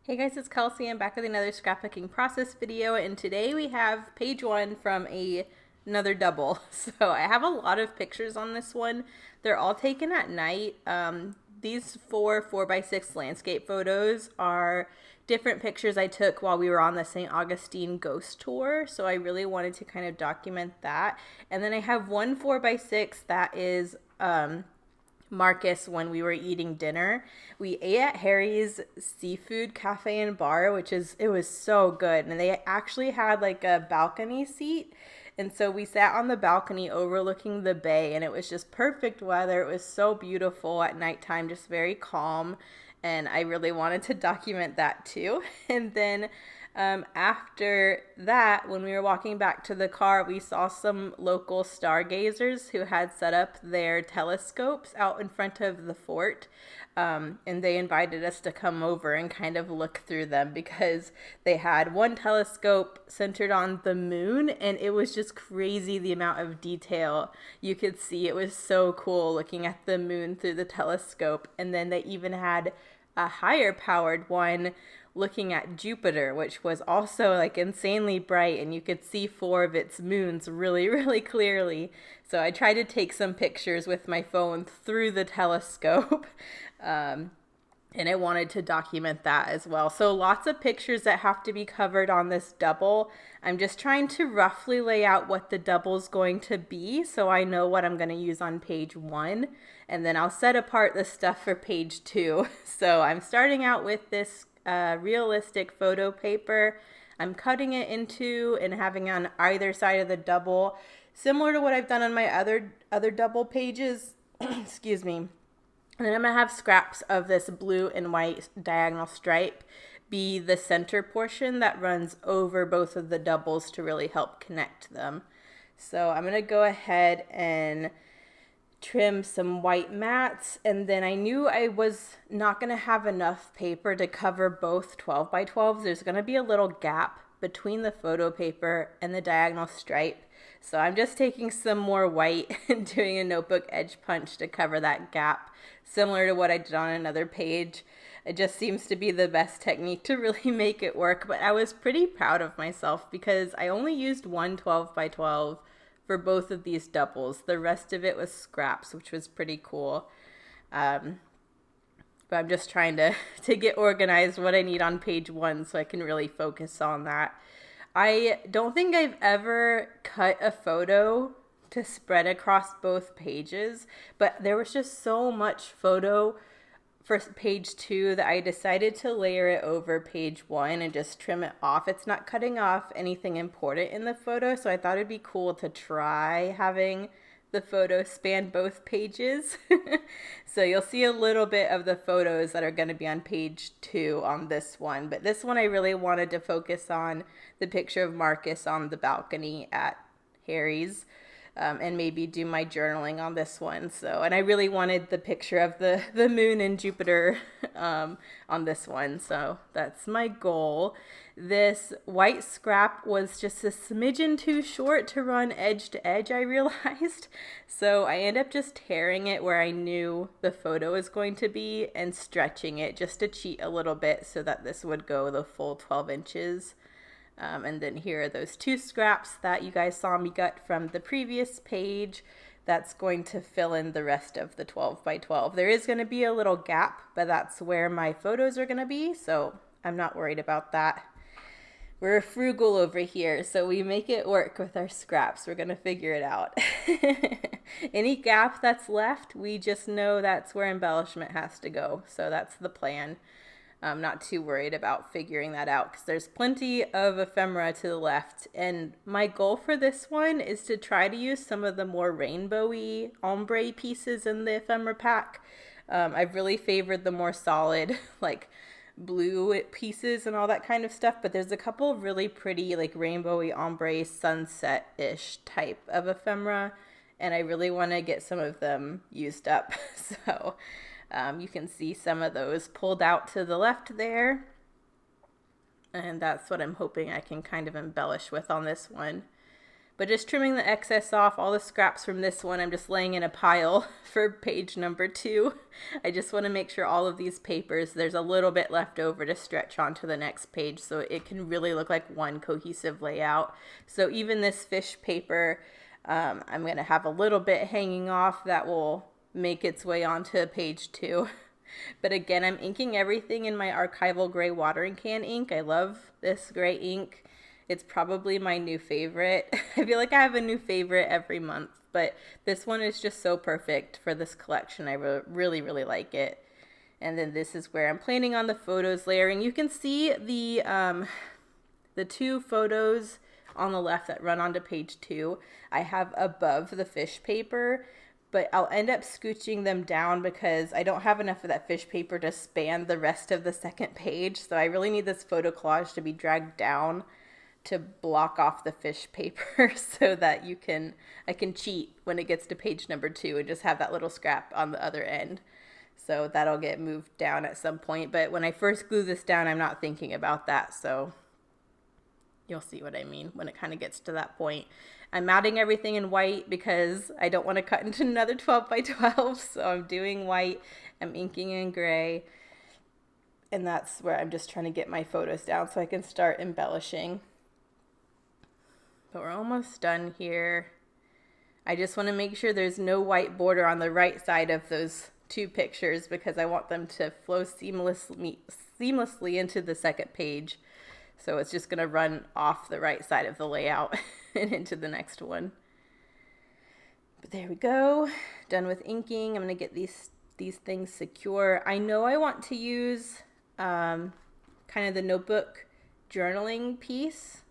Hey guys, it's Kelsey. I'm back with another scrapbooking process video, and today we have page one from another double. So I have a lot of pictures on this one. They're all taken at night. These four by 6 landscape photos are different pictures I took while we were on the St. Augustine ghost tour. So I really wanted to kind of document that. And then I have one 4 by 6 that is Marcus when we were eating dinner. We ate at Harry's Seafood Cafe and Bar, it was so good. And they actually had like a balcony seat. And so we sat on the balcony overlooking the bay, and it was just perfect weather. It was so beautiful at nighttime, just very calm. And I really wanted to document that too. And then after that, when we were walking back to the car, we saw some local stargazers who had set up their telescopes out in front of the fort. And they invited us to come over and kind of look through them because they had one telescope centered on the moon, and it was just crazy the amount of detail you could see. It was so cool looking at the moon through the telescope. And then they even had a higher powered one looking at Jupiter, which was also like insanely bright, and you could see 4 of its moons really, really clearly. So I tried to take some pictures with my phone through the telescope. And I wanted to document that as well. So lots of pictures that have to be covered on this double. I'm just trying to roughly lay out what the double's going to be so I know what I'm going to use on page 1. And then I'll set apart the stuff for page 2. So I'm starting out with this realistic photo paper. I'm cutting it into and having on either side of the double, similar to what I've done on my other double pages. Excuse me. And then I'm going to have scraps of this blue and white diagonal stripe be the center portion that runs over both of the doubles to really help connect them. So I'm going to go ahead and trim some white mats, and then I knew I was not going to have enough paper to cover both 12 by 12s. There's going to be a little gap between the photo paper and the diagonal stripe. So I'm just taking some more white and doing a notebook edge punch to cover that gap, similar to what I did on another page. It just seems to be the best technique to really make it work, but I was pretty proud of myself because I only used one 12 by 12 for both of these doubles. The rest of it was scraps, which was pretty cool. But I'm just trying to get organized what I need on page 1 so I can really focus on that. I don't think I've ever cut a photo to spread across both pages, but there was just so much photo for page 2 that I decided to layer it over page 1 and just trim it off. It's not cutting off anything important in the photo, so I thought it'd be cool to try having the photo span both pages. So you'll see a little bit of the photos that are going to be on page 2 on this one. But this one I really wanted to focus on the picture of Marcus on the balcony at Harry's. And maybe do my journaling on this one. So, and I really wanted the picture of the moon and Jupiter on this one. So that's my goal. This white scrap was just a smidgen too short to run edge to edge, I realized. So I ended up just tearing it where I knew the photo was going to be and stretching it just to cheat a little bit so that this would go the full 12 inches. And then here are those 2 scraps that you guys saw me gut from the previous page. That's going to fill in the rest of the 12 by 12. There is going to be a little gap, but that's where my photos are going to be, so I'm not worried about that. We're frugal over here, so we make it work with our scraps. We're going to figure it out. Any gap that's left, we just know that's where embellishment has to go, so that's the plan. I'm not too worried about figuring that out because there's plenty of ephemera to the left. And my goal for this one is to try to use some of the more rainbowy ombre pieces in the ephemera pack. I've really favored the more solid, like blue pieces and all that kind of stuff. But there's a couple of really pretty, like rainbowy ombre sunset-ish type of ephemera. And I really want to get some of them used up. So you can see some of those pulled out to the left there. And that's what I'm hoping I can kind of embellish with on this one. But just trimming the excess off, all the scraps from this one, I'm just laying in a pile for page number 2. I just want to make sure all of these papers, there's a little bit left over to stretch onto the next page so it can really look like one cohesive layout. So even this fish paper, I'm going to have a little bit hanging off that will make its way onto page 2. But again, I'm inking everything in my archival gray watering can ink. I love this gray ink. It's probably my new favorite. I feel like I have a new favorite every month, but this one is just so perfect for this collection. I really, really like it. And then this is where I'm planning on the photos layering. You can see the 2 photos on the left that run onto page 2. I have above the fish paper, but I'll end up scooching them down because I don't have enough of that fish paper to span the rest of the second page. So I really need this photo collage to be dragged down to block off the fish paper so that I can cheat when it gets to page number 2 and just have that little scrap on the other end. So that'll get moved down at some point. But when I first glue this down, I'm not thinking about that. So you'll see what I mean when it kind of gets to that point. I'm matting everything in white because I don't want to cut into another 12 by 12. So I'm doing white. I'm inking in gray. And that's where I'm just trying to get my photos down so I can start embellishing. But we're almost done here. I just want to make sure there's no white border on the right side of those 2 pictures because I want them to flow seamlessly into the second page. So it's just going to run off the right side of the layout and into the next one. But there we go. Done with inking. I'm going to get these things secure. I know I want to use kind of the notebook journaling piece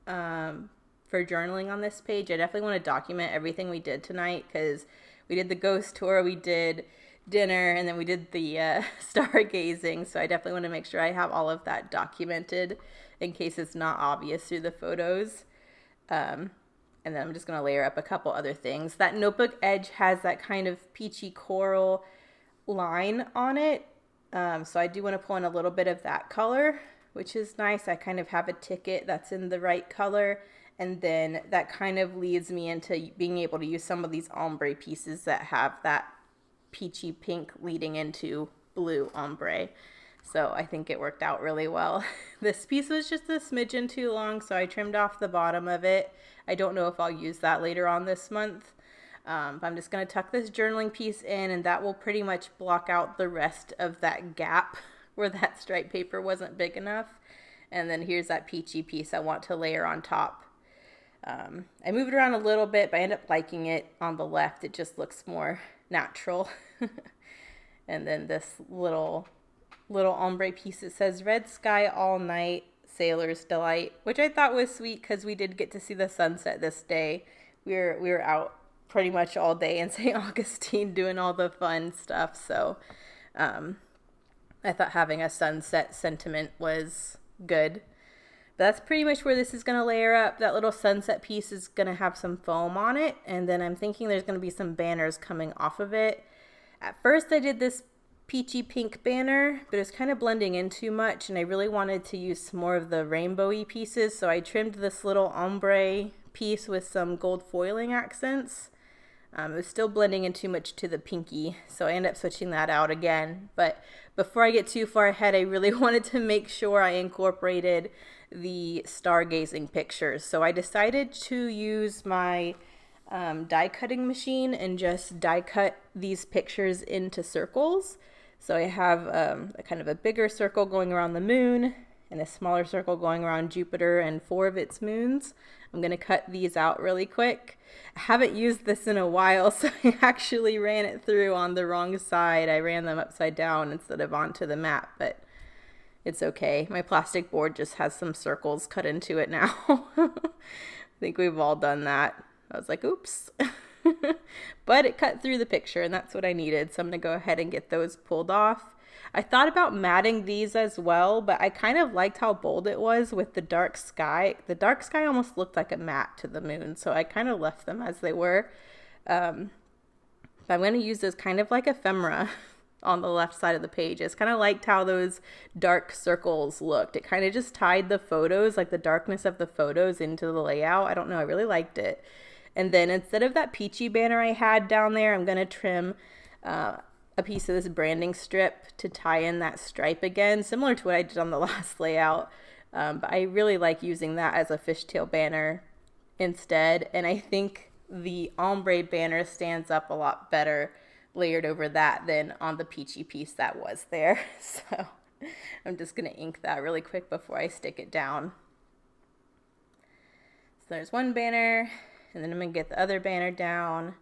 for journaling on this page. I definitely want to document everything we did tonight because we did the ghost tour, we did dinner, and then we did the stargazing. So I definitely want to make sure I have all of that documented in case it's not obvious through the photos. And then I'm just going to layer up a couple other things. That notebook edge has that kind of peachy coral line on it. So I do want to pull in a little bit of that color, which is nice. I kind of have a ticket that's in the right color. And then that kind of leads me into being able to use some of these ombre pieces that have that peachy pink leading into blue ombre. So I think it worked out really well. This piece was just a smidgen too long, so I trimmed off the bottom of it. I don't know if I'll use that later on this month. But I'm just going to tuck this journaling piece in, and that will pretty much block out the rest of that gap where that stripe paper wasn't big enough. And then here's that peachy piece I want to layer on top. I moved around a little bit, but I end up liking it on the left. It just looks more natural. And then this little ombre piece, it says red sky all night, sailor's delight, which I thought was sweet because we did get to see the sunset this day. We were out pretty much all day in St. Augustine doing all the fun stuff. So I thought having a sunset sentiment was good. But that's pretty much where this is going to layer up. That little sunset piece is going to have some foam on it. And then I'm thinking there's going to be some banners coming off of it. At first I did this peachy pink banner, but it's kind of blending in too much. And I really wanted to use some more of the rainbowy pieces. So I trimmed this little ombre piece with some gold foiling accents. It was still blending in too much to the pinky, so I ended up switching that out again. But before I get too far ahead, I really wanted to make sure I incorporated the stargazing pictures. So I decided to use my die cutting machine and just die cut these pictures into circles. So I have a kind of a bigger circle going around the moon and a smaller circle going around Jupiter and 4 of its moons. I'm going to cut these out really quick. I haven't used this in a while, so I actually ran it through on the wrong side. I ran them upside down instead of onto the mat, but it's okay. My plastic board just has some circles cut into it now. I think we've all done that. I was like, oops. But it cut through the picture, and that's what I needed, so I'm going to go ahead and get those pulled off. I thought about matting these as well, but I kind of liked how bold it was with the dark sky. The dark sky almost looked like a matte to the moon, so I kind of left them as they were. But I'm going to use this kind of like ephemera on the left side of the page. I just kind of liked how those dark circles looked. It kind of just tied the photos, like the darkness of the photos, into the layout. I don't know, I really liked it. And then instead of that peachy banner I had down there, I'm going to trim a piece of this branding strip to tie in that stripe again, similar to what I did on the last layout. But I really like using that as a fishtail banner instead. And I think the ombre banner stands up a lot better layered over that than on the peachy piece that was there. So I'm just going to ink that really quick before I stick it down. So there's one banner, and then I'm going to get the other banner down.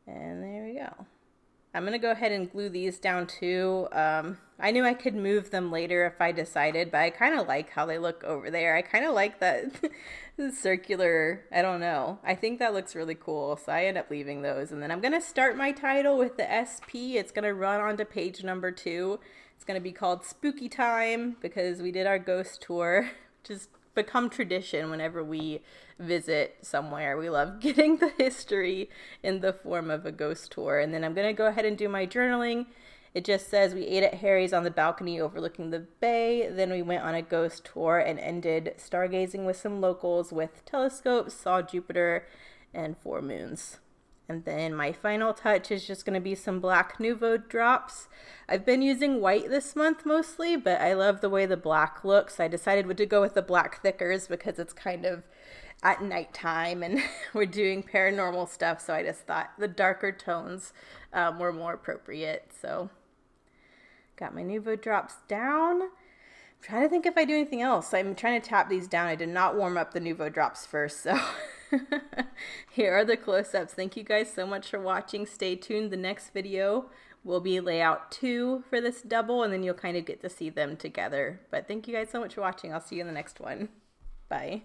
And there we go. I'm going to go ahead and glue these down too. I knew I could move them later if I decided, but I kind of like how they look over there. I kind of like that circular, I don't know. I think that looks really cool, so I end up leaving those. And then I'm going to start my title with the SP. It's going to run onto page number 2. It's going to be called Spooky Time because we did our ghost tour. Just become tradition whenever we visit somewhere. We love getting the history in the form of a ghost tour. And then I'm going to go ahead and do my journaling. It just says we ate at Harry's on the balcony overlooking the bay. Then we went on a ghost tour and ended stargazing with some locals with telescopes, saw Jupiter and 4 moons. And then my final touch is just going to be some black Nouveau drops. I've been using white this month mostly, but I love the way the black looks. I decided to go with the black thickers because it's kind of at nighttime and we're doing paranormal stuff, so I just thought the darker tones were more appropriate. So got my Nouveau drops down. I'm trying to think if I do anything else. I'm trying to tap these down. I did not warm up the Nouveau drops first, so here are the close-ups. Thank you guys so much for watching. Stay tuned. The next video will be layout 2 for this double, and then you'll kind of get to see them together. But thank you guys so much for watching. I'll see you in the next one. Bye.